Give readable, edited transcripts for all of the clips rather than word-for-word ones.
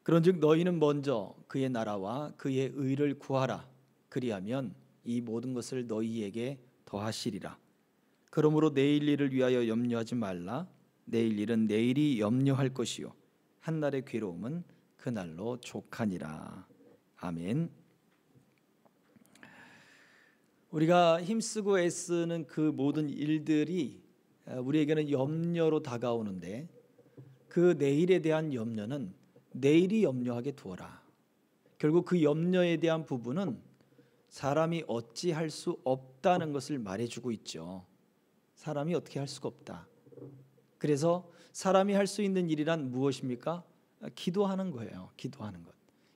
그런즉 너희는 먼저 그의 나라와 그의 의를 구하라. 그리하면 이 모든 것을 너희에게 더하시리라. 그러므로 내일 일을 위하여 염려하지 말라. 내일 일은 내일이 염려할 것이요 한날의 괴로움은 그날로 족하니라. 아멘. 우리가 힘쓰고 애쓰는 그 모든 일들이 우리에게는 염려로 다가오는데, 그 내일에 대한 염려는 내일이 염려하게 두어라. 결국 그 염려에 대한 부분은 사람이 어찌할 수 없다는 것을 말해주고 있죠. 사람이 어떻게 할 수가 없다. 그래서 사람이 할 수 있는 일이란 무엇입니까? 기도하는 거예요. 기도하는 것.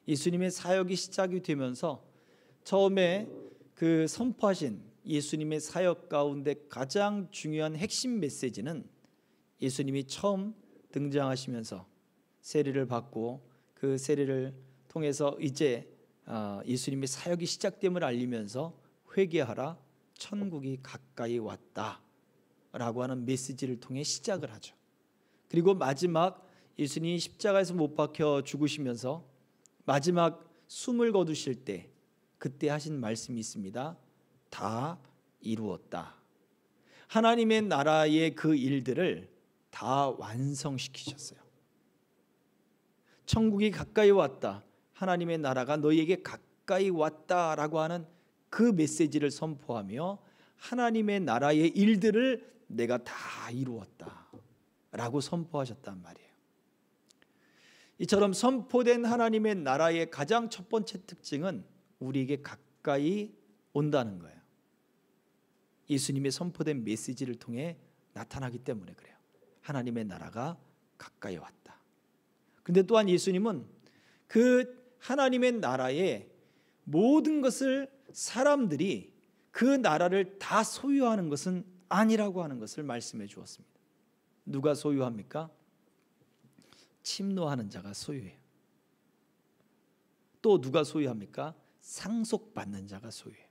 예수님의 사역이 시작이 되면서 처음에 그 선포하신 예수님의 사역 가운데 가장 중요한 핵심 메시지는, 예수님이 처음 등장하시면서 세례를 받고 그 세례를 통해서 이제 예수님의 사역이 시작됨을 알리면서 회개하라, 천국이 가까이 왔다 라고 하는 메시지를 통해 시작을 하죠. 그리고 마지막 예수님이 십자가에서 못 박혀 죽으시면서 마지막 숨을 거두실 때 그때 하신 말씀이 있습니다. 다 이루었다. 하나님의 나라의 그 일들을 다 완성시키셨어요. 천국이 가까이 왔다. 하나님의 나라가 너희에게 가까이 왔다라고 하는 그 메시지를 선포하며 하나님의 나라의 일들을 내가 다 이루었다 라고 선포하셨단 말이에요. 이처럼 선포된 하나님의 나라의 가장 첫 번째 특징은 우리에게 가까이 온다는 거예요. 예수님의 선포된 메시지를 통해 나타나기 때문에 그래요. 하나님의 나라가 가까이 왔다. 그런데 또한 예수님은 그 하나님의 나라의 모든 것을 사람들이 그 나라를 다 소유하는 것은 아니라고 하는 것을 말씀해 주었습니다. 누가 소유합니까? 침노하는 자가 소유해요. 또 누가 소유합니까? 상속받는 자가 소유해요.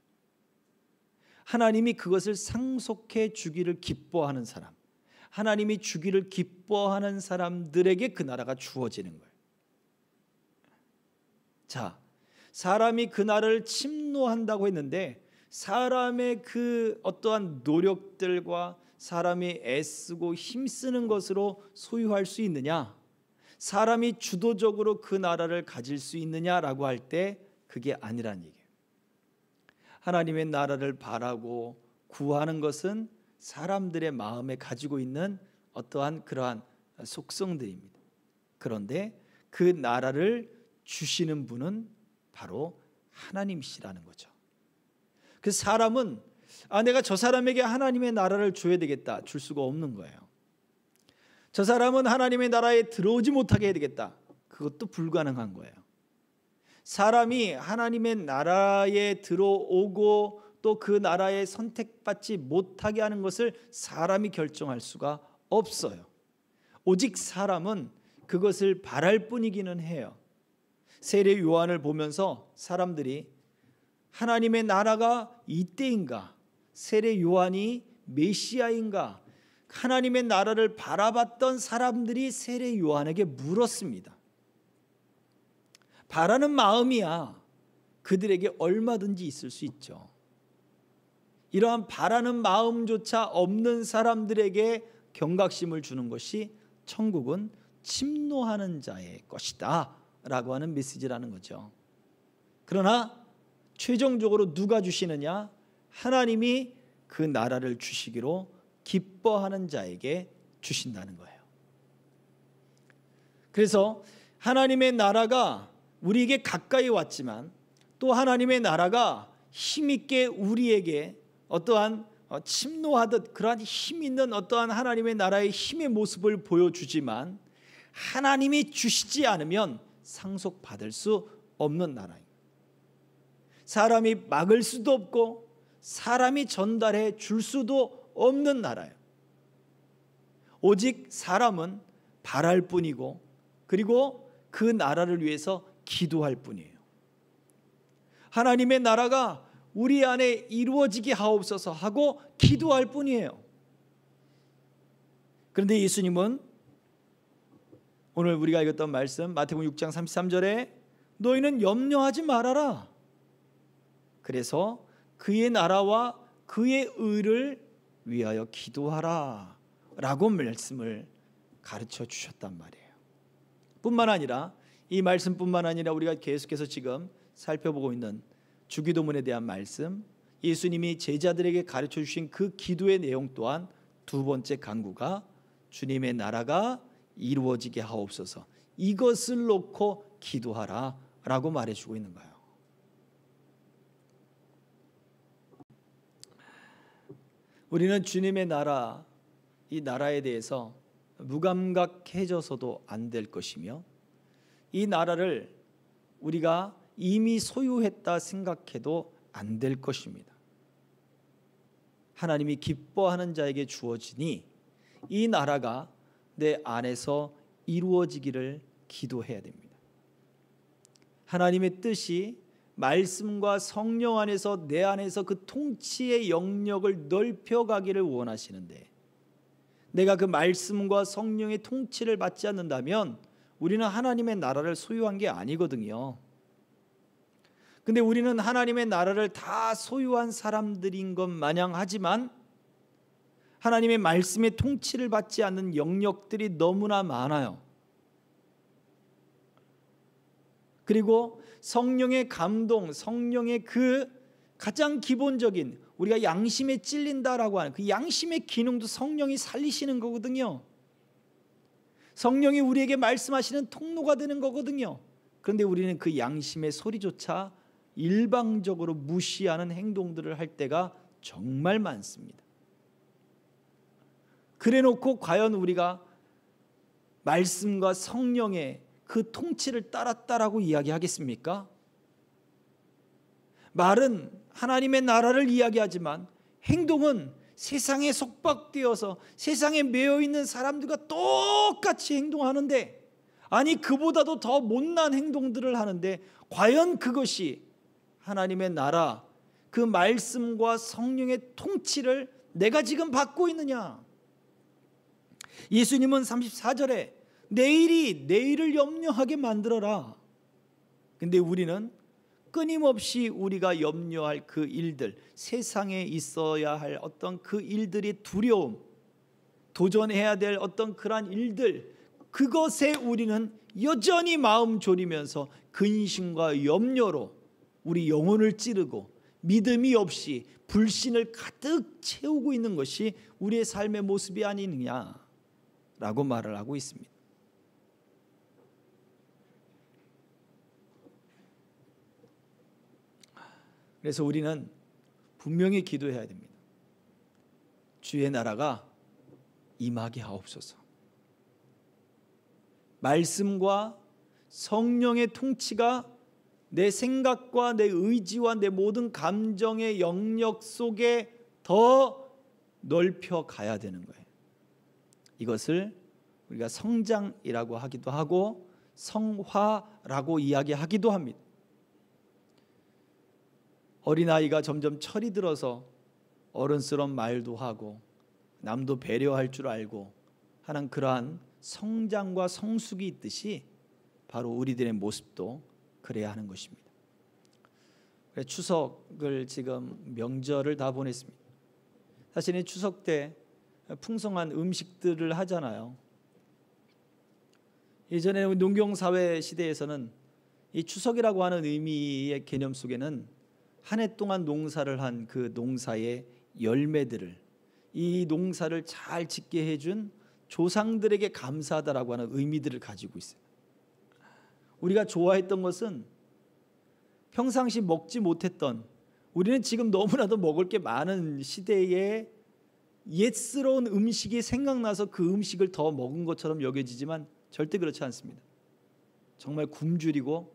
하나님이 그것을 상속해 주기를 기뻐하는 사람, 하나님이 주기를 기뻐하는 사람들에게 그 나라가 주어지는 거예요. 자, 사람이 그 나라를 침노한다고 했는데, 사람의 그 어떠한 노력들과 사람이 애쓰고 힘쓰는 것으로 소유할 수 있느냐, 사람이 주도적으로 그 나라를 가질 수 있느냐라고 할 때 그게 아니란 얘기예요. 하나님의 나라를 바라고 구하는 것은 사람들의 마음에 가지고 있는 어떠한 그러한 속성들입니다. 그런데 그 나라를 주시는 분은 바로 하나님이시라는 거죠. 그 사람은 내가 저 사람에게 하나님의 나라를 줘야 되겠다, 줄 수가 없는 거예요. 저 사람은 하나님의 나라에 들어오지 못하게 해야 되겠다, 그것도 불가능한 거예요. 사람이 하나님의 나라에 들어오고 또 그 나라에 선택받지 못하게 하는 것을 사람이 결정할 수가 없어요. 오직 사람은 그것을 바랄 뿐이기는 해요. 세례 요한을 보면서 사람들이 하나님의 나라가 이때인가, 세례 요한이 메시아인가, 하나님의 나라를 바라봤던 사람들이 세례 요한에게 물었습니다. 바라는 마음이야 그들에게 얼마든지 있을 수 있죠. 이러한 바라는 마음조차 없는 사람들에게 경각심을 주는 것이 천국은 침노하는 자의 것이다 라고 하는 메시지라는 거죠. 그러나 최종적으로 누가 주시느냐? 하나님이 그 나라를 주시기로 기뻐하는 자에게 주신다는 거예요. 그래서 하나님의 나라가 우리에게 가까이 왔지만 또 하나님의 나라가 힘있게 우리에게 어떠한 침노하듯 그러한 힘 있는 어떠한 하나님의 나라의 힘의 모습을 보여주지만 하나님이 주시지 않으면 상속받을 수 없는 나라입니다. 사람이 막을 수도 없고 사람이 전달해 줄 수도 없는 나라예요. 오직 사람은 바랄 뿐이고 그리고 그 나라를 위해서 기도할 뿐이에요. 하나님의 나라가 우리 안에 이루어지게 하옵소서 하고 기도할 뿐이에요. 그런데 예수님은 오늘 우리가 읽었던 말씀 마태복음 6장 33절에 너희는 염려하지 말아라. 그래서 그의 나라와 그의 의를 위하여 기도하라 라고 말씀을 가르쳐 주셨단 말이에요. 뿐만 아니라 이 말씀뿐만 아니라 우리가 계속해서 지금 살펴보고 있는 주기도문에 대한 말씀, 예수님이 제자들에게 가르쳐 주신 그 기도의 내용 또한 두 번째 간구가 주님의 나라가 이루어지게 하옵소서, 이것을 놓고 기도하라 라고 말해주고 있는 거예요. 우리는 주님의 나라, 이 나라에 대해서 무감각해져서도 안 될 것이며, 이 나라를 우리가 이미 소유했다 생각해도 안 될 것입니다. 하나님이 기뻐하는 자에게 주어지니 이 나라가 내 안에서 이루어지기를 기도해야 됩니다. 하나님의 뜻이 말씀과 성령 안에서 내 안에서 그 통치의 영역을 넓혀가기를 원하시는데, 내가 그 말씀과 성령의 통치를 받지 않는다면 우리는 하나님의 나라를 소유한 게 아니거든요. 근데 우리는 하나님의 나라를 다 소유한 사람들인 것 마냥 하지만 하나님의 말씀의 통치를 받지 않는 영역들이 너무나 많아요. 그리고 성령의 감동, 성령의 그 가장 기본적인 우리가 양심에 찔린다라고 하는 그 양심의 기능도 성령이 살리시는 거거든요. 성령이 우리에게 말씀하시는 통로가 되는 거거든요. 그런데 우리는 그 양심의 소리조차 일방적으로 무시하는 행동들을 할 때가 정말 많습니다. 그래놓고 과연 우리가 말씀과 성령의 그 통치를 따랐다라고 이야기하겠습니까? 말은 하나님의 나라를 이야기하지만 행동은 세상에 속박되어서 세상에 매여 있는 사람들과 똑같이 행동하는데, 아니 그보다도 더 못난 행동들을 하는데 과연 그것이 하나님의 나라, 그 말씀과 성령의 통치를 내가 지금 받고 있느냐? 예수님은 34절에 내일을 염려하게 만들어라. 근데 우리는 끊임없이 우리가 염려할 그 일들, 세상에 있어야 할 어떤 그 일들이 두려움, 도전해야 될 어떤 그러한 일들, 그것에 우리는 여전히 마음 졸이면서 근심과 염려로 우리 영혼을 찌르고 믿음이 없이 불신을 가득 채우고 있는 것이 우리의 삶의 모습이 아니느냐라고 말을 하고 있습니다. 그래서 우리는 분명히 기도해야 됩니다. 주의 나라가 임하게 하옵소서. 말씀과 성령의 통치가 내 생각과 내 의지와 내 모든 감정의 영역 속에 더 넓혀 가야 되는 거예요. 이것을 우리가 성장이라고 하기도 하고 성화라고 이야기하기도 합니다. 어린아이가 점점 철이 들어서 어른스러운 말도 하고 남도 배려할 줄 알고 하는 그러한 성장과 성숙이 있듯이 바로 우리들의 모습도 그래야 하는 것입니다. 추석을 지금 명절을 다 보냈습니다. 사실은 추석 때 풍성한 음식들을 하잖아요. 예전에 농경사회 시대에서는 이 추석이라고 하는 의미의 개념 속에는 한 해 동안 농사를 한 그 농사의 열매들을, 이 농사를 잘 짓게 해준 조상들에게 감사하다라고 하는 의미들을 가지고 있어요. 우리가 좋아했던 것은 평상시 먹지 못했던, 우리는 지금 너무나도 먹을 게 많은 시대에 옛스러운 음식이 생각나서 그 음식을 더 먹은 것처럼 여겨지지만 절대 그렇지 않습니다. 정말 굶주리고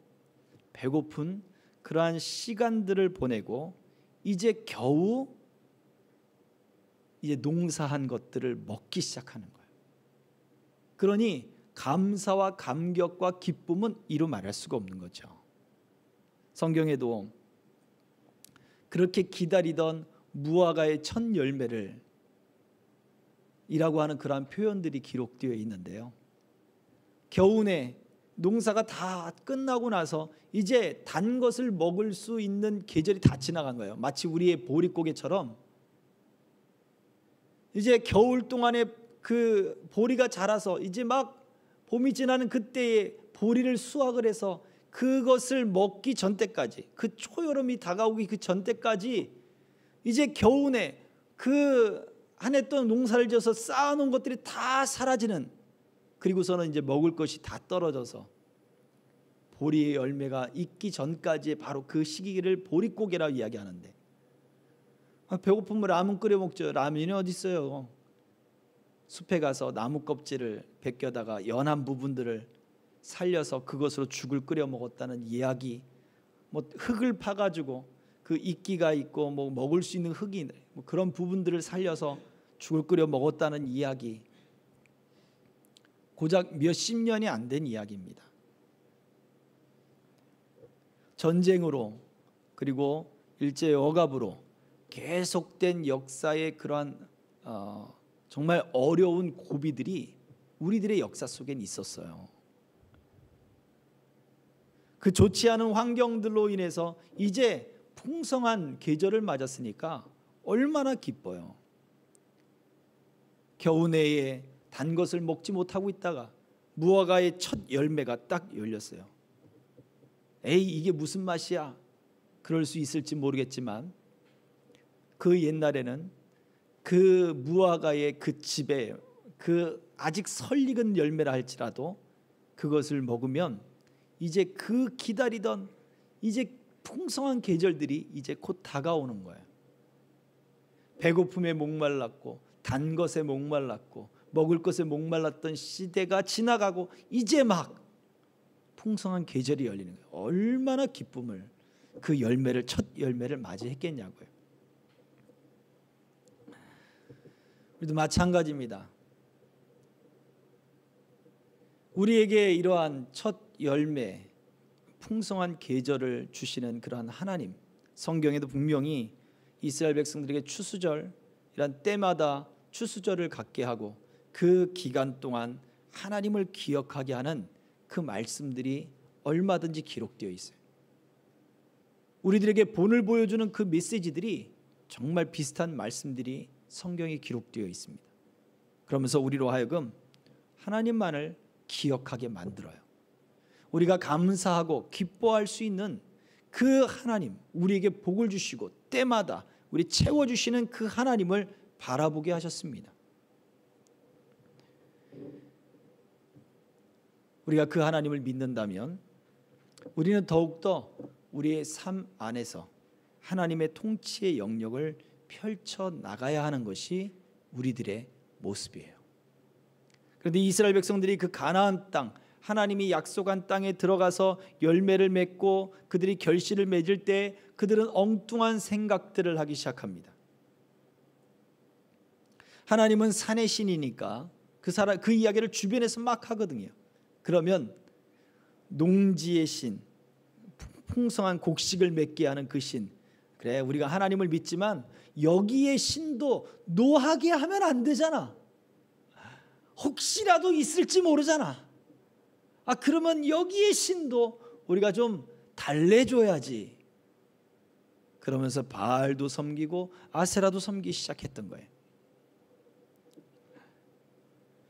배고픈 그러한 시간들을 보내고 이제 겨우 이제 농사한 것들을 먹기 시작하는 거예요. 그러니 감사와 감격과 기쁨은 이루 말할 수가 없는 거죠. 성경에도 그렇게 기다리던 무화과의 첫 열매를 이라고 하는 그러한 표현들이 기록되어 있는데요. 겨우내 농사가 다 끝나고 나서 이제 단 것을 먹을 수 있는 계절이 다 지나간 거예요. 마치 우리의 보릿고개처럼 이제 겨울 동안에 그 보리가 자라서 이제 막 봄이 지나는 그때에 보리를 수확을 해서 그것을 먹기 전 때까지, 그 초여름이 다가오기 그 전 때까지 이제 겨우내 그 한 해 동안 농사를 지어서 쌓아놓은 것들이 다 사라지는, 그리고서는 이제 먹을 것이 다 떨어져서 보리의 열매가 익기 전까지의 바로 그 시기를 보릿고개라고 이야기하는데, 배고프면 라면 끓여 먹죠. 라면이 어디 있어요? 숲에 가서 나무 껍질을 벗겨다가 연한 부분들을 살려서 그것으로 죽을 끓여 먹었다는 이야기, 뭐 흙을 파가지고 그 이끼가 있고 뭐 먹을 수 있는 흙이 뭐 그런 부분들을 살려서 죽을 끓여 먹었다는 이야기, 고작 몇십 년이 안 된 이야기입니다. 전쟁으로 그리고 일제 억압으로 계속된 역사의 그러한 정말 어려운 고비들이 우리들의 역사 속엔 있었어요. 그 좋지 않은 환경들로 인해서 이제 풍성한 계절을 맞았으니까 얼마나 기뻐요. 겨우내에 단 것을 먹지 못하고 있다가 무화과의 첫 열매가 딱 열렸어요. 에이, 이게 무슨 맛이야? 그럴 수 있을지 모르겠지만 그 옛날에는 그 무화과의 그 집에 그 아직 설익은 열매라 할지라도 그것을 먹으면 이제 그 기다리던 이제 풍성한 계절들이 이제 곧 다가오는 거예요. 배고픔에 목말랐고 단 것에 목말랐고 먹을 것에 목말랐던 시대가 지나가고 이제 막 풍성한 계절이 열리는 거예요. 얼마나 기쁨을, 그 열매를, 첫 열매를 맞이했겠냐고요. 우리도 마찬가지입니다. 우리에게 이러한 첫 열매, 풍성한 계절을 주시는 그러한 하나님, 성경에도 분명히 이스라엘 백성들에게 추수절이란 때마다 추수절을 갖게 하고 그 기간 동안 하나님을 기억하게 하는 그 말씀들이 얼마든지 기록되어 있어요. 우리들에게 본을 보여주는 그 메시지들이 정말 비슷한 말씀들이 성경에 기록되어 있습니다. 그러면서 우리로 하여금 하나님만을 기억하게 만들어요. 우리가 감사하고 기뻐할 수 있는 그 하나님, 우리에게 복을 주시고 때마다 우리 채워주시는 그 하나님을 바라보게 하셨습니다. 우리가 그 하나님을 믿는다면 우리는 더욱더 우리의 삶 안에서 하나님의 통치의 영역을 펼쳐나가야 하는 것이 우리들의 모습이에요. 그런데 이스라엘 백성들이 그 가나안 땅, 하나님이 약속한 땅에 들어가서 열매를 맺고 그들이 결실을 맺을 때 그들은 엉뚱한 생각들을 하기 시작합니다. 하나님은 산의 신이니까 그 이야기를 주변에서 막 하거든요. 그러면 농지의 신, 풍성한 곡식을 맺게 하는 그 신, 그래 우리가 하나님을 믿지만 여기에 신도 노하게 하면 안 되잖아. 혹시라도 있을지 모르잖아. 그러면 여기에 신도 우리가 좀 달래줘야지. 그러면서 바알도 섬기고 아세라도 섬기기 시작했던 거예요.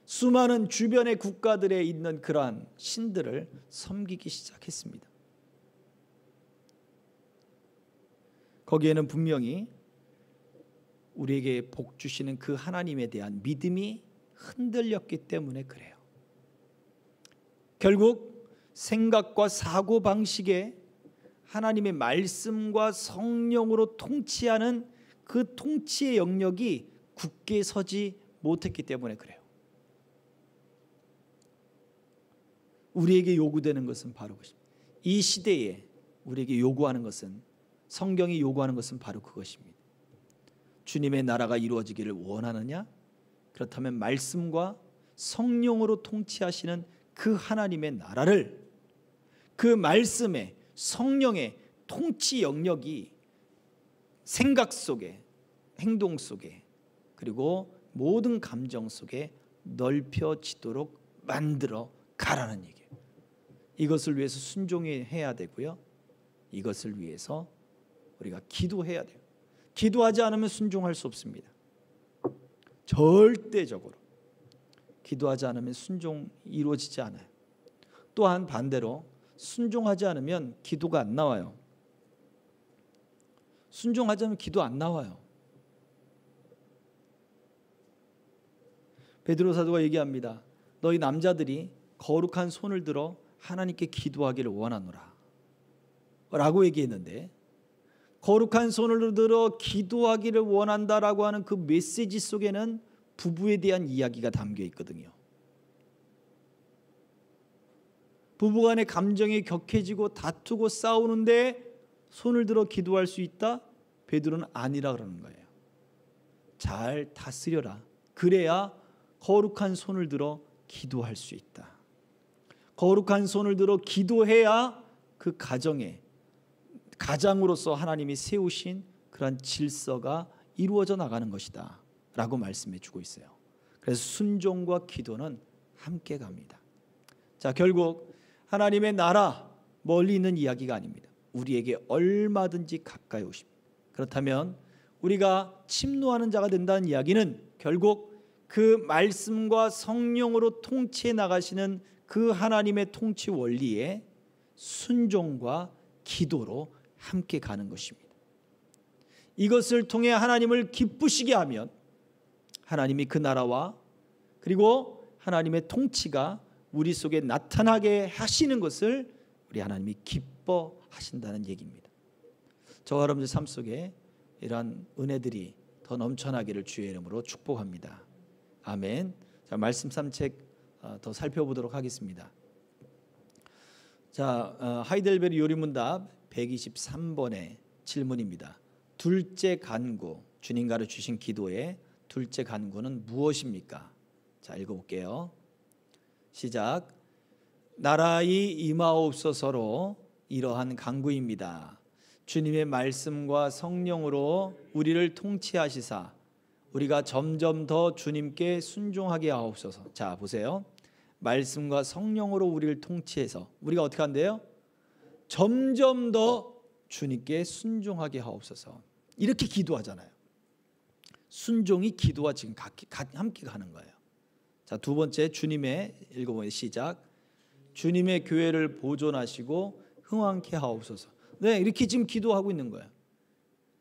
수많은 주변의 국가들에 있는 그러한 신들을 섬기기 시작했습니다. 거기에는 분명히 우리에게 복 주시는 그 하나님에 대한 믿음이 흔들렸기 때문에 그래요. 결국 생각과 사고 방식에 하나님의 말씀과 성령으로 통치하는 그 통치의 영역이 굳게 서지 못했기 때문에 그래요. 우리에게 요구되는 것은 바로 그것입니다. 이 시대에 우리에게 요구하는 것은, 성경이 요구하는 것은 바로 그것입니다. 주님의 나라가 이루어지기를 원하느냐? 그렇다면 말씀과 성령으로 통치하시는 그 하나님의 나라를, 그 말씀의 성령의 통치 영역이 생각 속에, 행동 속에, 그리고 모든 감정 속에 넓혀지도록 만들어 가라는 얘기예요. 이것을 위해서 순종해야 되고요. 이것을 위해서 우리가 기도해야 돼요. 기도하지 않으면 순종할 수 없습니다. 절대적으로 기도하지 않으면 순종 이루어지지 않아요. 또한 반대로 순종하지 않으면 기도가 안 나와요. 순종하지 않으면 기도 안 나와요. 베드로 사도가 얘기합니다. 너희 남자들이 거룩한 손을 들어 하나님께 기도하기를 원하노라 라고 얘기했는데, 거룩한 손을 들어 기도하기를 원한다라고 하는 그 메시지 속에는 부부에 대한 이야기가 담겨 있거든요. 부부간의 감정이 격해지고 다투고 싸우는데 손을 들어 기도할 수 있다? 베드로는 아니라 그러는 거예요. 잘 다스려라. 그래야 거룩한 손을 들어 기도할 수 있다. 거룩한 손을 들어 기도해야 그 가장으로서 하나님이 세우신 그런 질서가 이루어져 나가는 것이다 라고 말씀해 주고 있어요. 그래서 순종과 기도는 함께 갑니다. 자, 결국 하나님의 나라 멀리 있는 이야기가 아닙니다. 우리에게 얼마든지 가까이 오십니다. 그렇다면 우리가 침노하는 자가 된다는 이야기는 결국 그 말씀과 성령으로 통치해 나가시는 그 하나님의 통치 원리에 순종과 기도로 함께 가는 것입니다. 이것을 통해 하나님을 기쁘시게 하면 하나님이 그 나라와 그리고 하나님의 통치가 우리 속에 나타나게 하시는 것을 우리 하나님이 기뻐하신다는 얘기입니다. 저와 여러분들 삶 속에 이러한 은혜들이 더 넘쳐나기를 주의 이름으로 축복합니다. 아멘. 자, 말씀 산책 더 살펴보도록 하겠습니다. 자, 하이델베르 요리문답 123번의 질문입니다. 둘째 간구, 주님 가르치신 기도의 둘째 간구는 무엇입니까? 자, 읽어볼게요. 시작. 나라의 임하옵소서로 이러한 간구입니다. 주님의 말씀과 성령으로 우리를 통치하시사 우리가 점점 더 주님께 순종하게 하옵소서. 자, 보세요. 말씀과 성령으로 우리를 통치해서 우리가 어떻게 한대요? 점점 더 주님께 순종하게 하옵소서. 이렇게 기도하잖아요. 순종이 기도와 지금 함께 가는 거예요. 자, 두 번째, 주님의 읽어보면 시작. 주님의 교회를 보존하시고 흥왕케 하옵소서. 네, 이렇게 지금 기도하고 있는 거예요.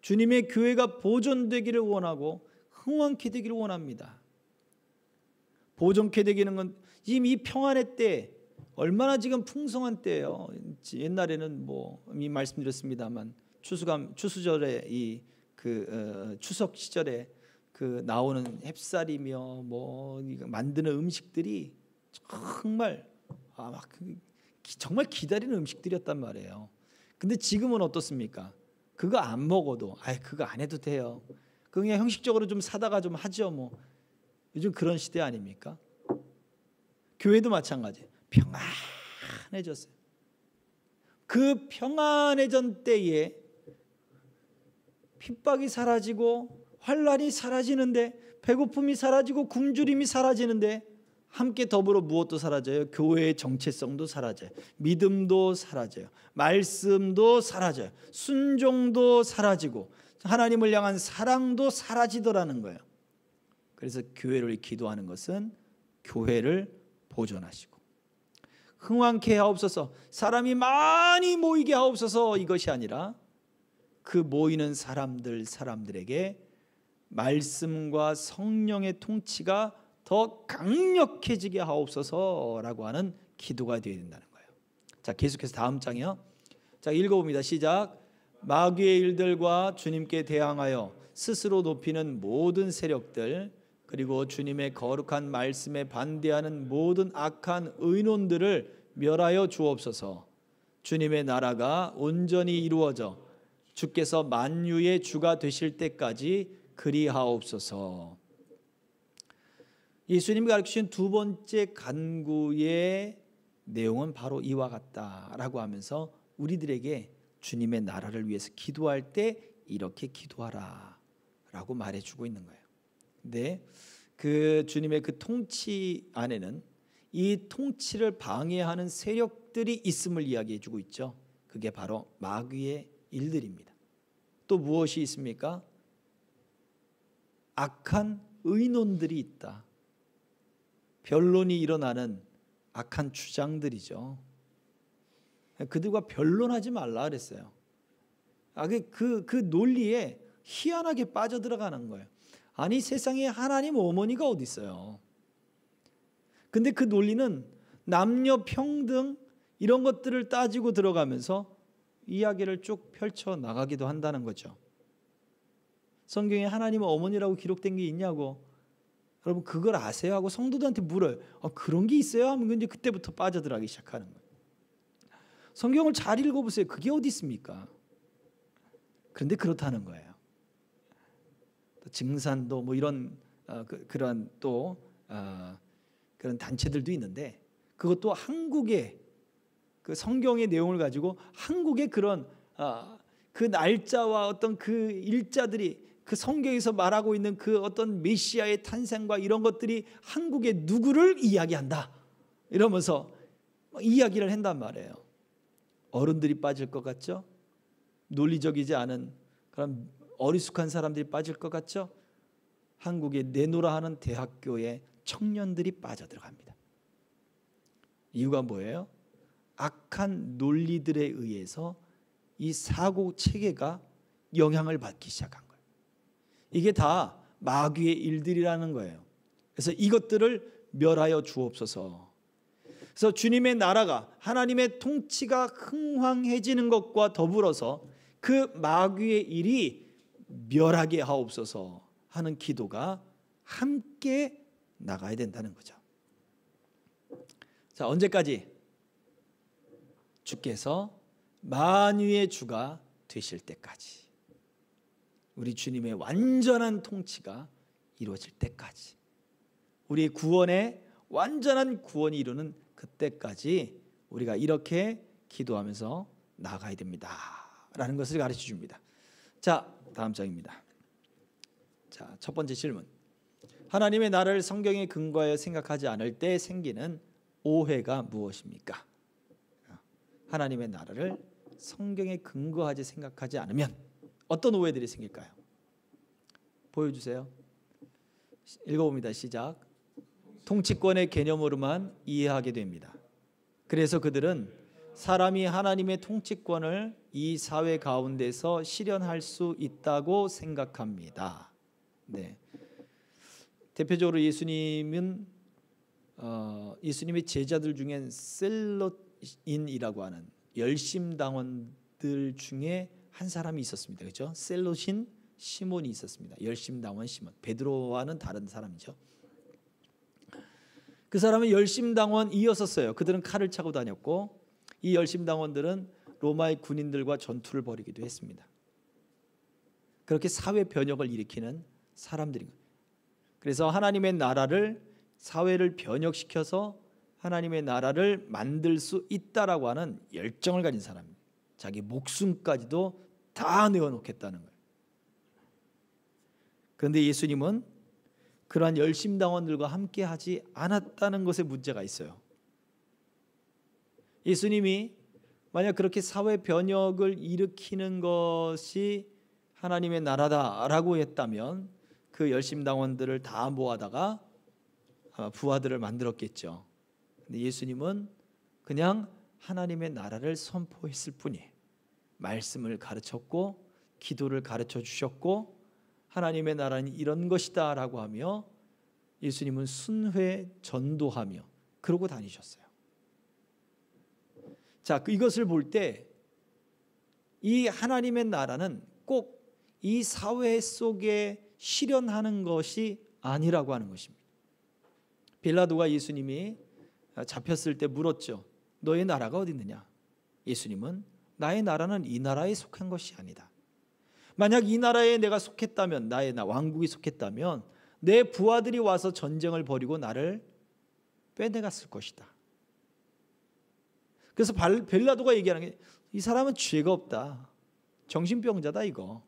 주님의 교회가 보존되기를 원하고 흥왕케 되기를 원합니다. 보존케 되기는 건 지금 이 평안의 때 얼마나 지금 풍성한 때예요. 옛날에는 뭐 이미 말씀드렸습니다만 추수절에 추석 시절에 그 나오는 햅쌀이며 뭐 만드는 음식들이 정말 정말 기다리는 음식들이었단 말이에요. 근데 지금은 어떻습니까? 그거 안 먹어도 그거 안 해도 돼요. 그냥 형식적으로 좀 사다가 좀 하죠. 뭐 요즘 그런 시대 아닙니까? 교회도 마찬가지. 평안해졌어요. 그 평안해진 때에 핍박이 사라지고 환난이 사라지는데, 배고픔이 사라지고 굶주림이 사라지는데, 함께 더불어 무엇도 사라져요? 교회의 정체성도 사라져요. 믿음도 사라져요. 말씀도 사라져요. 순종도 사라지고 하나님을 향한 사랑도 사라지더라는 거예요. 그래서 교회를 기도하는 것은 교회를 보존하시고 흥왕케 하옵소서, 사람이 많이 모이게 하옵소서, 이것이 아니라 그 모이는 사람들에게 말씀과 성령의 통치가 더 강력해지게 하옵소서라고 하는 기도가 되어야 된다는 거예요. 자, 계속해서 다음 장이요. 자, 읽어봅니다. 시작. 마귀의 일들과 주님께 대항하여 스스로 높이는 모든 세력들, 그리고 주님의 거룩한 말씀에 반대하는 모든 악한 의논들을 멸하여 주옵소서. 주님의 나라가 온전히 이루어져 주께서 만유의 주가 되실 때까지 그리하옵소서. 예수님이 가르치신 두 번째 간구의 내용은 바로 이와 같다라고 하면서 우리들에게 주님의 나라를 위해서 기도할 때 이렇게 기도하라 라고 말해주고 있는 거예요. 근데 그 주님의 그 통치 안에는 이 통치를 방해하는 세력들이 있음을 이야기해 주고 있죠. 그게 바로 마귀의 일들입니다. 또 무엇이 있습니까? 악한 의논들이 있다. 변론이 일어나는 악한 주장들이죠. 그들과 변론하지 말라 그랬어요. 그 논리에 희한하게 빠져들어가는 거예요. 아니, 세상에 하나님 어머니가 어디 있어요? 근데 그 논리는 남녀 평등 이런 것들을 따지고 들어가면서 이야기를 쭉 펼쳐 나가기도 한다는 거죠. 성경에 하나님 어머니라고 기록된 게 있냐고, 여러분 그걸 아세요? 하고 성도들한테 물어요. 그런 게 있어요? 하면 이제 그때부터 빠져들어가기 시작하는 거예요. 성경을 잘 읽어보세요. 그게 어디 있습니까? 그런데 그렇다는 거예요. 또 증산도 뭐 이런 그런 또 그런 단체들도 있는데, 그것도 한국의 그 성경의 내용을 가지고 한국의 그런 그 날짜와 어떤 그 일자들이 그 성경에서 말하고 있는 그 어떤 메시아의 탄생과 이런 것들이 한국의 누구를 이야기한다 이러면서 이야기를 한단 말이에요. 어른들이 빠질 것 같죠? 논리적이지 않은 그런 어리숙한 사람들이 빠질 것 같죠? 한국에 내노라 하는 대학교의 청년들이 빠져들어갑니다. 이유가 뭐예요? 악한 논리들에 의해서 이 사고 체계가 영향을 받기 시작한 거예요. 이게 다 마귀의 일들이라는 거예요. 그래서 이것들을 멸하여 주옵소서. 그래서 주님의 나라가, 하나님의 통치가 흥황해지는 것과 더불어서 그 마귀의 일이 멸하게 하옵소서 하는 기도가 함께 나가야 된다는 거죠. 자, 언제까지? 주께서 만유의 주가 되실 때까지, 우리 주님의 완전한 통치가 이루어질 때까지, 우리 구원의 완전한 구원이 이루는 그때까지 우리가 이렇게 기도하면서 나가야 됩니다 라는 것을 가르쳐 줍니다. 자, 다음 장입니다. 자, 첫 번째 질문. 하나님의 나라를 성경에 근거하여 생각하지 않을 때 생기는 오해가 무엇입니까? 하나님의 나라를 성경에 근거하지 생각하지 않으면 어떤 오해들이 생길까요? 보여주세요. 읽어봅니다. 시작. 통치권의 개념으로만 이해하게 됩니다. 그래서 그들은 사람이 하나님의 통치권을 이 사회 가운데서 실현할 수 있다고 생각합니다. 네. 대표적으로 예수님은 예수님의 제자들 중엔 셀롯인이라고 하는 열심당원들 중에 한 사람이 있었습니다. 그렇죠? 셀롯인 시몬이 있었습니다. 열심당원 시몬. 베드로와는 다른 사람이죠. 그 사람은 열심당원이었었어요. 그들은 칼을 차고 다녔고, 이 열심당원들은 로마의 군인들과 전투를 벌이기도 했습니다. 그렇게 사회 변혁을 일으키는 사람들인 거예요. 그래서 하나님의 나라를, 사회를 변혁시켜서 하나님의 나라를 만들 수 있다라고 하는 열정을 가진 사람입니다. 자기 목숨까지도 다 내어놓겠다는 거예요. 그런데 예수님은 그러한 열심당원들과 함께 하지 않았다는 것에 문제가 있어요. 예수님이 만약 그렇게 사회 변혁을 일으키는 것이 하나님의 나라다라고 했다면 그 열심당원들을 다 모아다가 부하들을 만들었겠죠. 근데 예수님은 그냥 하나님의 나라를 선포했을 뿐이에요. 말씀을 가르쳤고 기도를 가르쳐 주셨고 하나님의 나라는 이런 것이다 라고 하며 예수님은 순회 전도하며 그러고 다니셨어요. 자, 이것을 볼 때 이 하나님의 나라는 꼭 이 사회 속에 실현하는 것이 아니라고 하는 것입니다. 빌라도가 예수님이 잡혔을 때 물었죠. 너의 나라가 어디 있느냐? 예수님은 나의 나라는 이 나라에 속한 것이 아니다. 만약 이 나라에 내가 속했다면, 나의 왕국이 속했다면 내 부하들이 와서 전쟁을 벌이고 나를 빼내갔을 것이다. 그래서 빌라도가 얘기하는 게 이 사람은 죄가 없다. 정신병자다 이거.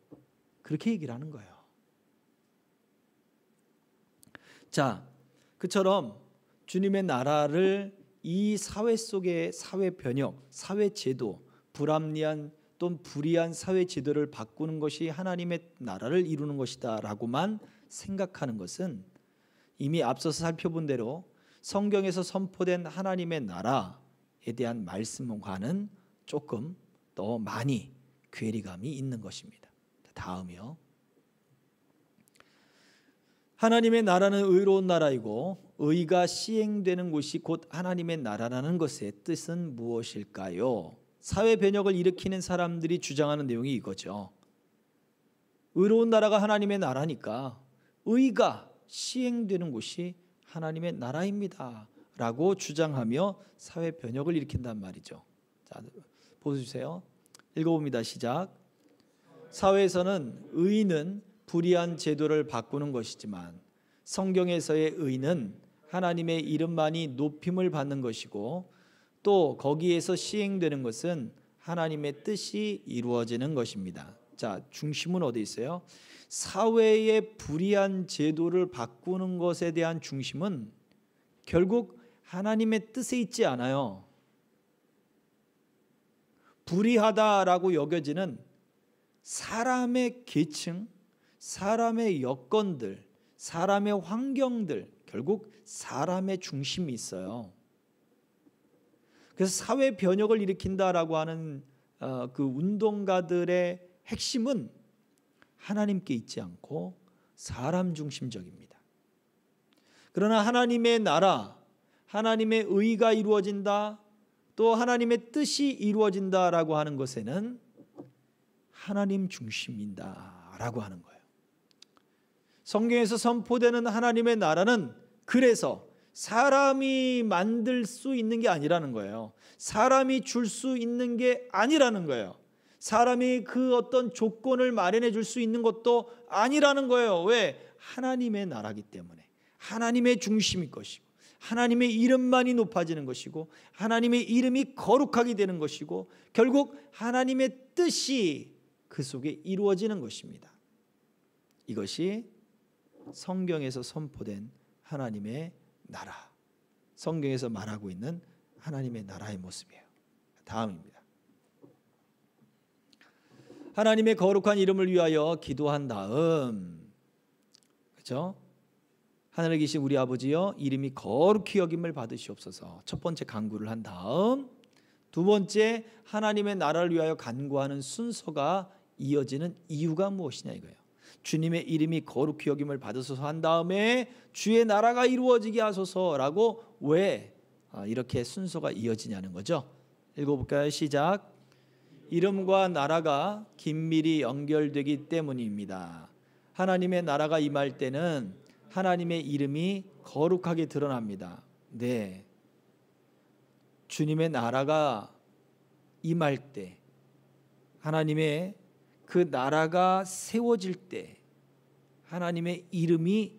그렇게 얘기를 하는 거예요. 자, 그처럼 주님의 나라를 이 사회 속의 사회 변혁, 사회 제도, 불합리한 또는 불의한 사회 제도를 바꾸는 것이 하나님의 나라를 이루는 것이다 라고만 생각하는 것은 이미 앞서서 살펴본 대로 성경에서 선포된 하나님의 나라에 대한 말씀과는 조금 더 많이 괴리감이 있는 것입니다. 다음이요. 하나님의 나라는 의로운 나라이고 의가 시행되는 곳이 곧 하나님의 나라라는 것의 뜻은 무엇일까요? 사회 변혁을 일으키는 사람들이 주장하는 내용이 이거죠. 의로운 나라가 하나님의 나라니까 의가 시행되는 곳이 하나님의 나라입니다 라고 주장하며 사회 변혁을 일으킨단 말이죠. 자, 보여주세요. 읽어봅니다. 시작. 사회에서는 의는 불의한 제도를 바꾸는 것이지만 성경에서의 의는 하나님의 이름만이 높임을 받는 것이고 또 거기에서 시행되는 것은 하나님의 뜻이 이루어지는 것입니다. 자, 중심은 어디 있어요? 사회의 불의한 제도를 바꾸는 것에 대한 중심은 결국 하나님의 뜻에 있지 않아요. 불의하다라고 여겨지는 사람의 계층, 사람의 여건들, 사람의 환경들, 결국 사람의 중심이 있어요. 그래서 사회 변혁을 일으킨다라고 하는 그 운동가들의 핵심은 하나님께 있지 않고 사람 중심적입니다. 그러나 하나님의 나라, 하나님의 의가 이루어진다, 또 하나님의 뜻이 이루어진다라고 하는 것에는 하나님 중심이다라고 하는 거예요. 성경에서 선포되는 하나님의 나라는 그래서 사람이 만들 수 있는 게 아니라는 거예요. 사람이 줄 수 있는 게 아니라는 거예요. 사람이 그 어떤 조건을 마련해 줄 수 있는 것도 아니라는 거예요. 왜? 하나님의 나라기 때문에. 하나님의 중심일 것이고 하나님의 이름만이 높아지는 것이고 하나님의 이름이 거룩하게 되는 것이고 결국 하나님의 뜻이 그 속에 이루어지는 것입니다. 이것이 성경에서 선포된 하나님의 나라, 성경에서 말하고 있는 하나님의 나라의 모습이에요. 다음입니다. 하나님의 거룩한 이름을 위하여 기도한 다음, 그렇죠? 하늘에 계신 우리 아버지여, 이름이 거룩히 여김을 받으시옵소서. 첫 번째 간구를 한 다음, 두 번째 하나님의 나라를 위하여 간구하는 순서가 이어지는 이유가 무엇이냐 이거예요. 주님의 이름이 거룩히 여김을 받으소서 한 다음에 주의 나라가 이루어지게 하소서라고 왜 이렇게 순서가 이어지냐는 거죠. 읽어볼까요? 시작. 이름과 나라가 긴밀히 연결되기 때문입니다. 하나님의 나라가 임할 때는 하나님의 이름이 거룩하게 드러납니다. 네, 주님의 나라가 임할 때, 하나님의 그 나라가 세워질 때 하나님의 이름이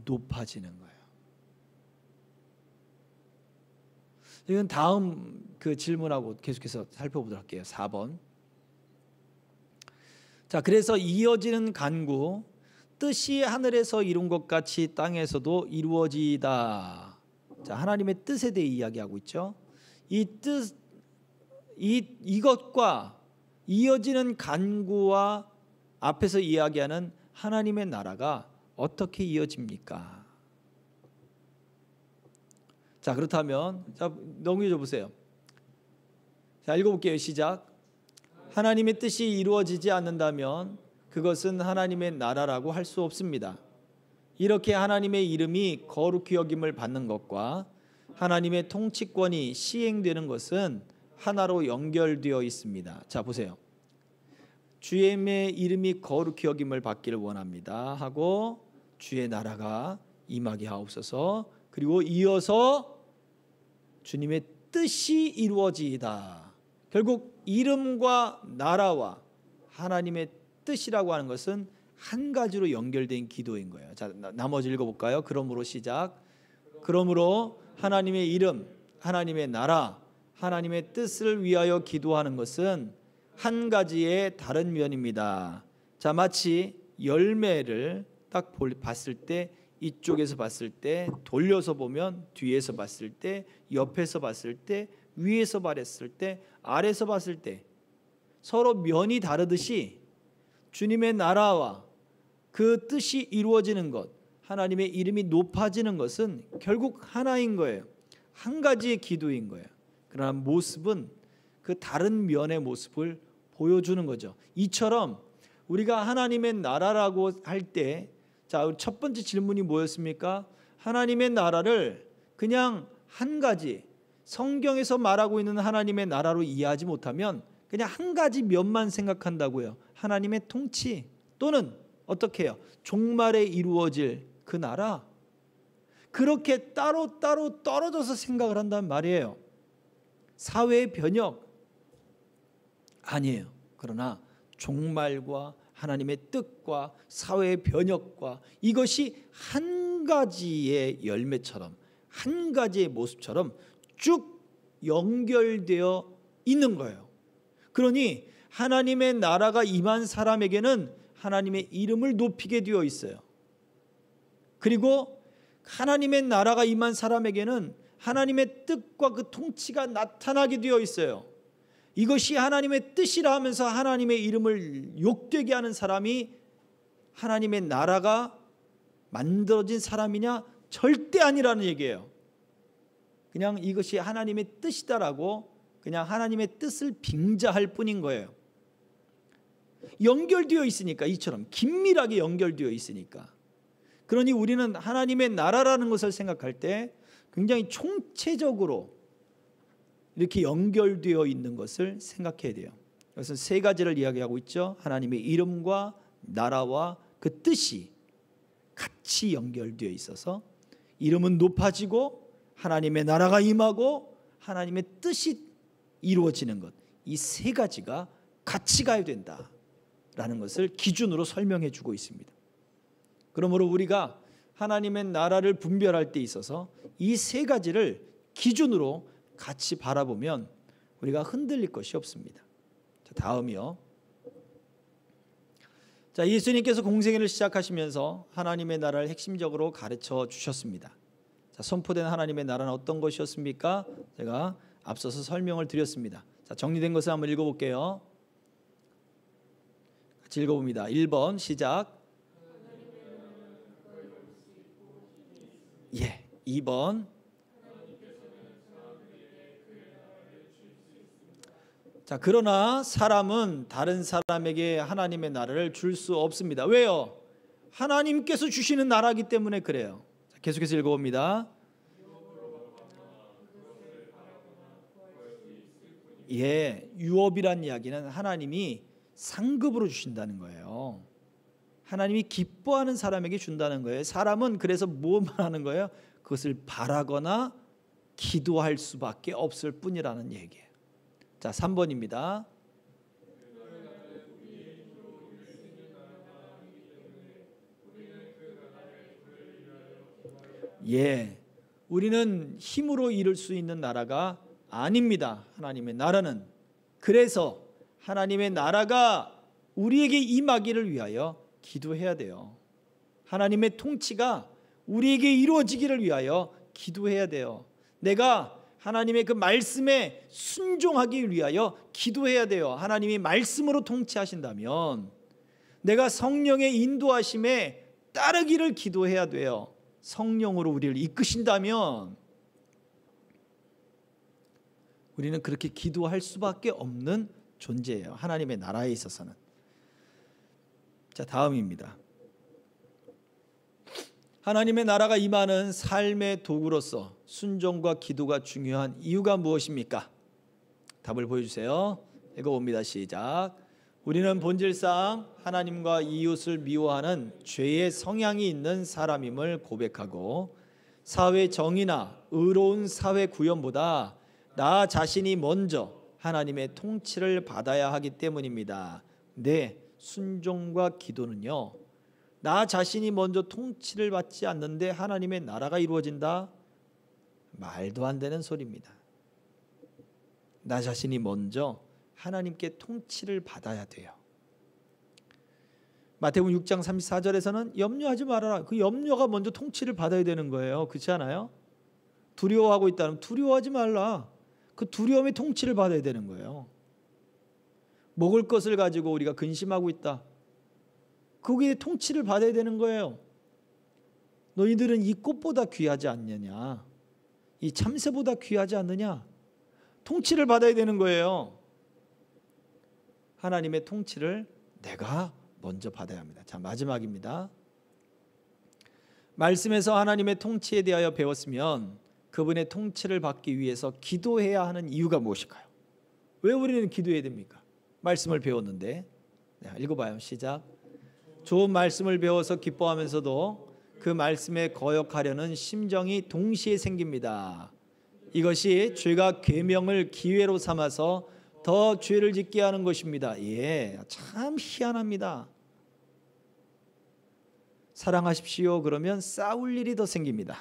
높아지는 거예요. 이건 다음 그 질문하고 계속해서 살펴보도록 할게요. 4번. 자, 그래서 이어지는 간구, 뜻이 하늘에서 이룬 것 같이 땅에서도 이루어지다. 자, 하나님의 뜻에 대해 이야기하고 있죠. 이 뜻, 이것과 이어지는 간구와 앞에서 이야기하는 하나님의 나라가 어떻게 이어집니까? 자, 그렇다면 자, 넘겨줘 보세요. 자, 읽어볼게요. 시작. 하나님의 뜻이 이루어지지 않는다면 그것은 하나님의 나라라고 할 수 없습니다. 이렇게 하나님의 이름이 거룩히 여김을 받는 것과 하나님의 통치권이 시행되는 것은 하나로 연결되어 있습니다. 자, 보세요. 주의 이름이 거룩히 여김을 받기를 원합니다 하고 주의 나라가 임하게 하옵소서. 그리고 이어서 주님의 뜻이 이루어지이다. 결국 이름과 나라와 하나님의 뜻이라고 하는 것은 한 가지로 연결된 기도인 거예요. 자, 나머지 읽어볼까요? 그러므로 시작. 그러므로 하나님의 이름, 하나님의 나라, 하나님의 뜻을 위하여 기도하는 것은 한 가지의 다른 면입니다. 자, 마치 열매를 딱 봤을 때 이쪽에서 봤을 때, 돌려서 보면, 뒤에서 봤을 때, 옆에서 봤을 때, 위에서 봤을 때, 아래에서 봤을 때 서로 면이 다르듯이 주님의 나라와 그 뜻이 이루어지는 것, 하나님의 이름이 높아지는 것은 결국 하나인 거예요. 한 가지의 기도인 거예요. 그러나 모습은 그 다른 면의 모습을 보여주는 거죠. 이처럼 우리가 하나님의 나라라고 할 때, 자, 첫 번째 질문이 뭐였습니까? 하나님의 나라를 그냥 한 가지, 성경에서 말하고 있는 하나님의 나라로 이해하지 못하면 그냥 한 가지 면만 생각한다고요. 하나님의 통치 또는 어떻게 해요? 종말에 이루어질 그 나라, 그렇게 따로따로 떨어져서 생각을 한단 말이에요. 사회의 변혁 아니에요. 그러나 종말과 하나님의 뜻과 사회의 변혁과 이것이 한 가지의 열매처럼, 한 가지의 모습처럼 쭉 연결되어 있는 거예요. 그러니 하나님의 나라가 임한 사람에게는 하나님의 이름을 높이게 되어 있어요. 그리고 하나님의 나라가 임한 사람에게는 하나님의 뜻과 그 통치가 나타나게 되어 있어요. 이것이 하나님의 뜻이라 하면서 하나님의 이름을 욕되게 하는 사람이 하나님의 나라가 만들어진 사람이냐? 절대 아니라는 얘기예요. 그냥 이것이 하나님의 뜻이다라고 그냥 하나님의 뜻을 빙자할 뿐인 거예요. 연결되어 있으니까, 이처럼 긴밀하게 연결되어 있으니까. 그러니 우리는 하나님의 나라라는 것을 생각할 때 굉장히 총체적으로 이렇게 연결되어 있는 것을 생각해야 돼요. 그래서 세 가지를 이야기하고 있죠. 하나님의 이름과 나라와 그 뜻이 같이 연결되어 있어서 이름은 높아지고 하나님의 나라가 임하고 하나님의 뜻이 이루어지는 것, 이 세 가지가 같이 가야 된다라는 것을 기준으로 설명해 주고 있습니다. 그러므로 우리가 하나님의 나라를 분별할 때 있어서 이 세 가지를 기준으로 같이 바라보면 우리가 흔들릴 것이 없습니다. 자, 다음이요. 자, 예수님께서 공생애를 시작하시면서 하나님의 나라를 핵심적으로 가르쳐 주셨습니다. 자, 선포된 하나님의 나라는 어떤 것이었습니까? 제가 앞서서 설명을 드렸습니다. 자, 정리된 것을 한번 읽어볼게요. 같이 읽어봅니다. 1번 시작. 2번. 자, 그러나 사람은 다른 사람에게 하나님의 나라를 줄 수 없습니다. 왜요? 하나님께서 주시는 나라이기 때문에 그래요. 자, 계속해서 읽어봅니다. 유업이란 이야기는 하나님이 상급으로 주신다는 거예요. 하나님이 기뻐하는 사람에게 준다는 거예요. 사람은 그래서 무엇만 하는 거예요? 그것을 바라거나 기도할 수밖에 없을 뿐이라는 얘기예요. 자, 3번입니다. 우리는 힘으로 이룰 수 있는 나라가 아닙니다. 하나님의 나라는. 그래서 하나님의 나라가 우리에게 임하기를 위하여 기도해야 돼요. 하나님의 통치가 우리에게 이루어지기를 위하여 기도해야 돼요. 내가 하나님의 그 말씀에 순종하기 위하여 기도해야 돼요. 하나님이 말씀으로 통치하신다면 내가 성령의 인도하심에 따르기를 기도해야 돼요. 성령으로 우리를 이끄신다면 우리는 그렇게 기도할 수밖에 없는 존재예요. 하나님의 나라에 있어서는. 자, 다음입니다. 하나님의 나라가 임하는 삶의 도구로서 순종과 기도가 중요한 이유가 무엇입니까? 답을 보여주세요. 읽어봅니다. 시작. 우리는 본질상 하나님과 이웃을 미워하는 죄의 성향이 있는 사람임을 고백하고 사회 정의나 의로운 사회 구현보다 나 자신이 먼저 하나님의 통치를 받아야 하기 때문입니다. 네, 순종과 기도는요, 나 자신이 먼저 통치를 받지 않는데 하나님의 나라가 이루어진다? 말도 안 되는 소리입니다. 나 자신이 먼저 하나님께 통치를 받아야 돼요. 마태복음 6장 34절에서는 염려하지 말아라. 그 염려가 먼저 통치를 받아야 되는 거예요. 그렇지 않아요? 두려워하고 있다면 두려워하지 말라. 그 두려움의 통치를 받아야 되는 거예요. 먹을 것을 가지고 우리가 근심하고 있다. 거기에 통치를 받아야 되는 거예요. 너희들은 이 꽃보다 귀하지 않느냐? 이 참새보다 귀하지 않느냐? 통치를 받아야 되는 거예요. 하나님의 통치를 내가 먼저 받아야 합니다. 자, 마지막입니다. 말씀에서 하나님의 통치에 대하여 배웠으면 그분의 통치를 받기 위해서 기도해야 하는 이유가 무엇일까요? 왜 우리는 기도해야 됩니까? 말씀을 배웠는데. 읽어봐요. 시작. 좋은 말씀을 배워서 기뻐하면서도 그 말씀에 거역하려는 심정이 동시에 생깁니다. 이것이 죄가 계명을 기회로 삼아서 더 죄를 짓게 하는 것입니다. 예, 참 희한합니다. 사랑하십시오 그러면 싸울 일이 더 생깁니다.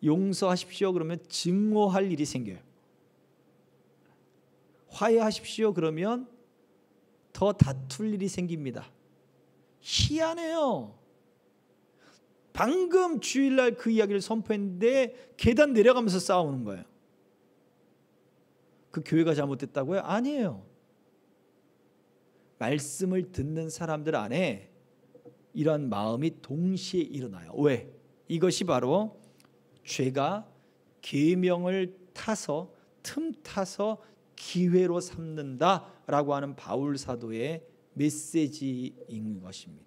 용서하십시오 그러면 증오할 일이 생겨요. 화해하십시오 그러면 더 다툴 일이 생깁니다. 희한해요. 방금 주일날 그 이야기를 선포했는데 계단 내려가면서 싸우는 거예요. 그 교회가 잘못됐다고요? 아니에요. 말씀을 듣는 사람들 안에 이러한 마음이 동시에 일어나요. 왜? 이것이 바로 죄가 계명을 타서 틈타서 기회로 삼는다라고 하는 바울 사도의 메시지인 것입니다.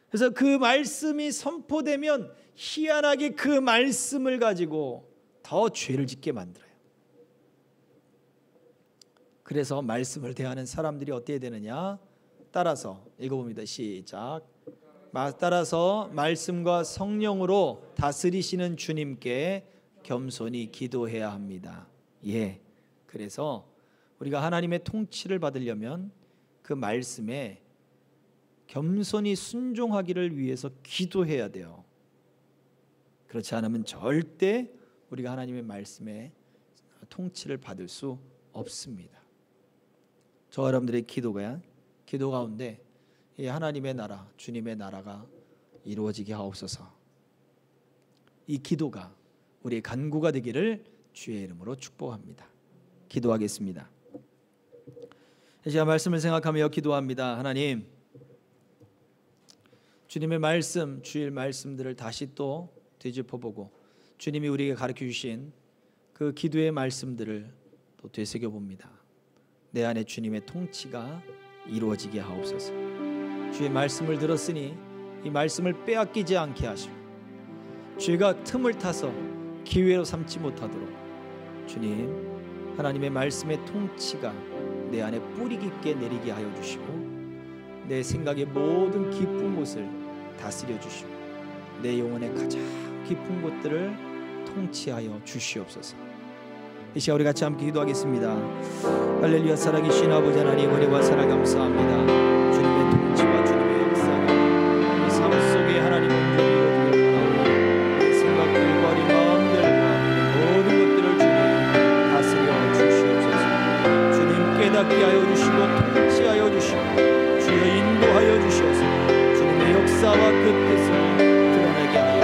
그래서 그 말씀이 선포되면 희한하게 그 말씀을 가지고 더 죄를 짓게 만들어요. 그래서 말씀을 대하는 사람들이 어떻게 되느냐? 따라서 읽어봅니다. 시작. 따라서 말씀과 성령으로 다스리시는 주님께 겸손히 기도해야 합니다. 예. 그래서 우리가 하나님의 통치를 받으려면 그 말씀에 겸손히 순종하기를 위해서 기도해야 돼요. 그렇지 않으면 절대 우리가 하나님의 말씀에 통치를 받을 수 없습니다. 저 여러분들의 기도 가운데 이 하나님의 나라, 주님의 나라가 이루어지게 하옵소서. 이 기도가 우리의 간구가 되기를 주의 이름으로 축복합니다. 기도하겠습니다. 제가 말씀을 생각하며 기도합니다. 하나님, 주님의 말씀, 주일 말씀들을 다시 또 되짚어보고 주님이 우리에게 가르쳐 주신 그 기도의 말씀들을 또 되새겨봅니다. 내 안에 주님의 통치가 이루어지게 하옵소서. 주의 말씀을 들었으니 이 말씀을 빼앗기지 않게 하시고 죄가 틈을 타서 기회로 삼지 못하도록 주님 하나님의 말씀의 통치가 내 안에 뿌리 깊게 내리게 하여 주시고 내 생각의 모든 깊은 곳을 다스려 주시고 내 영혼의 가장 깊은 곳들을 통치하여 주시옵소서. 이 시간 우리 같이 함께 기도하겠습니다. 할렐루야. 살아계신 아버지 하나님, 은혜와 사랑 감사합니다. 주님의 통치와 주님의 역사가 우리 삶 속에 하나님 이루어지길 바라오니 우리 생각들과 우리 마음들과 모든 것들을 주님 다스려 주시옵소서. 주님 깨닫게 하여 주시고 통치하여 주시고 주여 인도하여 주시옵소서. 주님의 역사와 그 뜻을 드러내게 하여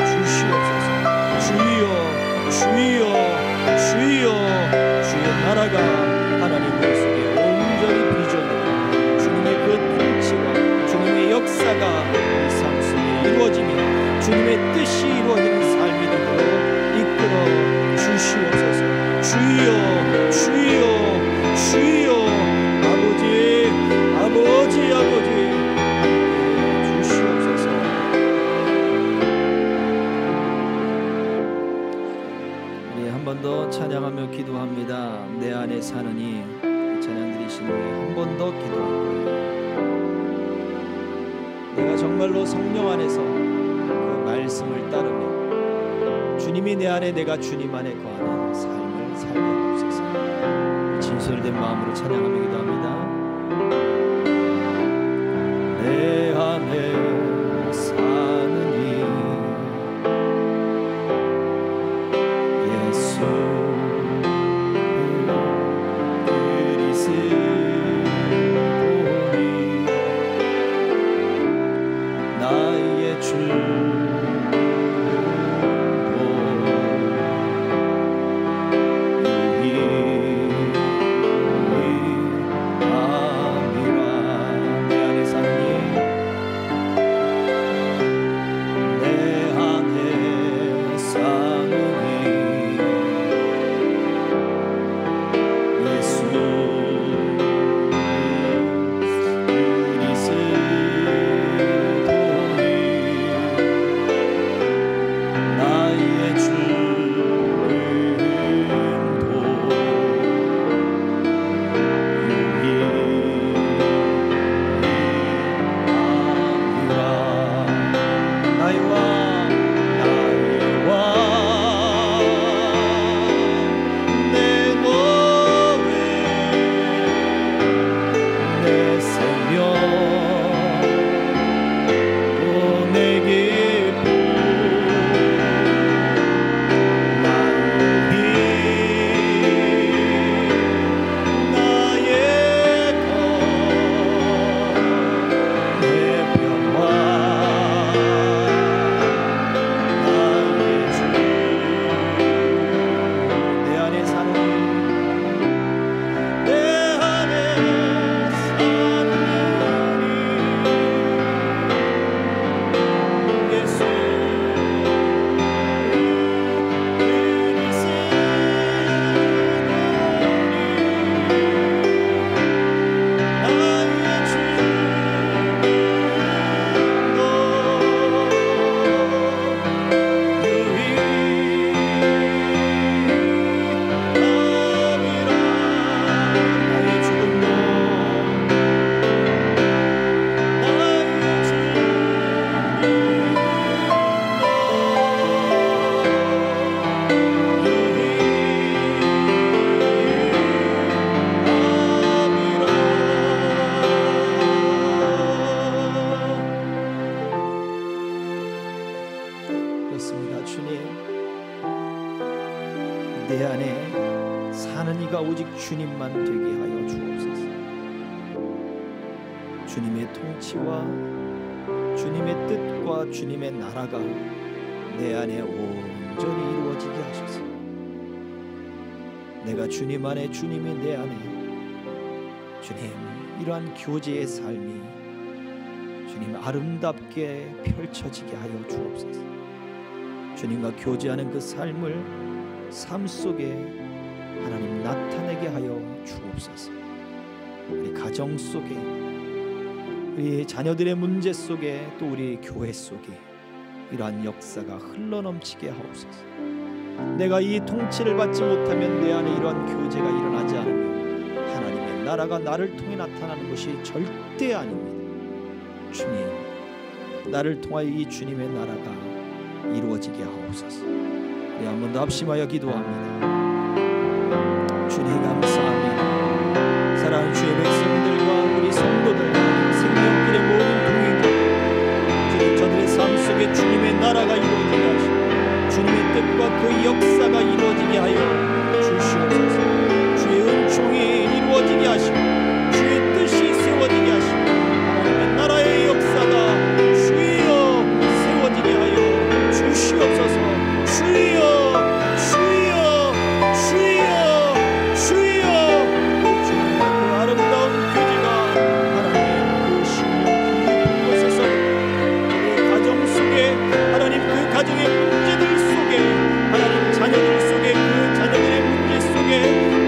주시옵소서. 주여 주여 주여, 주의 나라가 하나님 머릿속에 온전히 비전으로 주님의 그 통치와 주님의 역사가 우리 삶 속에 이루어지며 주님의 뜻이 이루어지는 삶이 되도록 이끌어 주시옵소서. 주여 주여 주여 아버지 아버지 아버지 한 번 더 찬양하며 기도합니다. 내 안에 사느니 찬양 드리신 후에 한 번 더 기도할 거예요. 내가 정말로 성령 안에서 그 말씀을 따르며 주님이 내 안에 내가 주님 안에 거하는 삶을 살게 하옵소서. 진솔된 마음으로 찬양하며 기도합니다. 내 안에 사느니 그리스도니 우리가 오직 주님만 되게 하여 주옵소서. 주님의 통치와 주님의 뜻과 주님의 나라가 내 안에 온전히 이루어지게 하소서. 내가 주님 안에, 주님이 내 안에, 주님 이러한 교제의 삶이 주님 아름답게 펼쳐지게 하여 주옵소서. 주님과 교제하는 그 삶 속에 하나님 나타내게 하여 주옵소서. 우리 가정 속에, 우리 자녀들의 문제 속에, 또 우리 교회 속에 이러한 역사가 흘러넘치게 하옵소서. 내가 이 통치를 받지 못하면, 내 안에 이러한 교제가 일어나지 않으면 하나님의 나라가 나를 통해 나타나는 것이 절대 아닙니다. 주님, 나를 통하여 이 주님의 나라가 이루어지게 하옵소서. 우리 한 번 더 합심하여 기도합니다. 주님 감사합니다. 사랑하는 주의 백성들과 우리 성도들, 생명길의 모든 동행들, 주님 저들의 삶 속에 주님의 나라가 이루어지게 하시고 주님의 뜻과 그 역사가 이루어지게 하여 주시옵소서. 주의 은총이 이루어지게 하시고 주의 뜻이 세워지게 하시고 하나님의 나라의 역사가 주여 세워지게 하여 주시옵소서. 주여 가정의 문제들 속에, 하나님 자녀들 속에, 그 자녀들의 문제 속에,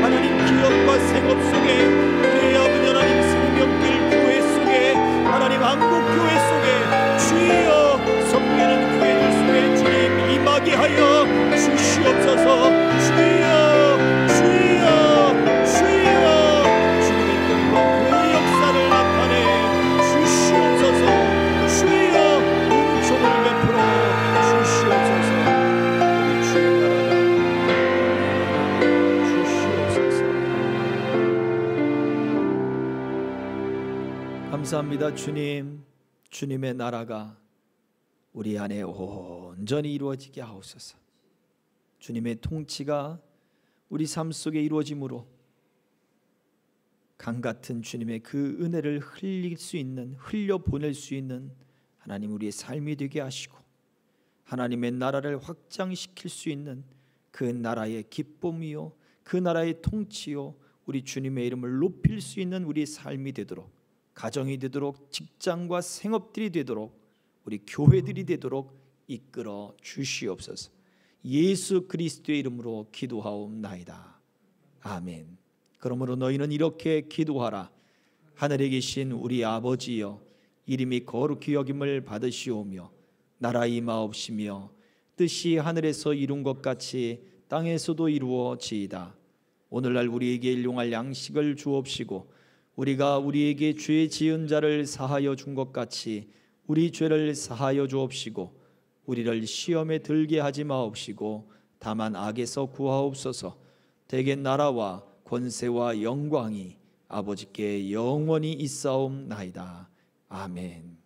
하나님 기업과 생업 속에, 우리 아버지 하나님 생명길 교회 속에, 하나님 한국교회 속에, 주여 섬기는 교회들 속에 주님 임하게 하여 주시옵소서. 주여 주여 주여, 주님의 뜻과 그 역사를 나타내 주시옵소서. 주여 은총을 베풀어 주시옵소서. 우리 주의 나라가 주시옵소서. 감사합니다. 주님, 주님의 나라가 우리 안에 온전히 이루어지게 하옵소서. 주님의 통치가 우리 삶 속에 이루어짐으로 강 같은 주님의 그 은혜를 흘릴 수 있는, 흘려보낼 수 있는 하나님 우리의 삶이 되게 하시고, 하나님의 나라를 확장시킬 수 있는 그 나라의 기쁨이요, 그 나라의 통치요, 우리 주님의 이름을 높일 수 있는 우리의 삶이 되도록, 가정이 되도록, 직장과 생업들이 되도록, 우리 교회들이 되도록 이끌어 주시옵소서. 예수 그리스도의 이름으로 기도하옵나이다. 아멘. 그러므로 너희는 이렇게 기도하라. 하늘에 계신 우리 아버지여, 이름이 거룩히 여김을 받으시오며 나라 임하옵시며 뜻이 하늘에서 이룬 것 같이 땅에서도 이루어지이다. 오늘날 우리에게 일용할 양식을 주옵시고 우리가 우리에게 죄 지은 자를 사하여 준 것 같이 우리 죄를 사하여 주옵시고 우리를 시험에 들게 하지 마옵시고 다만 악에서 구하옵소서. 대개 나라와 권세와 영광이 아버지께 영원히 있사옵나이다. 아멘.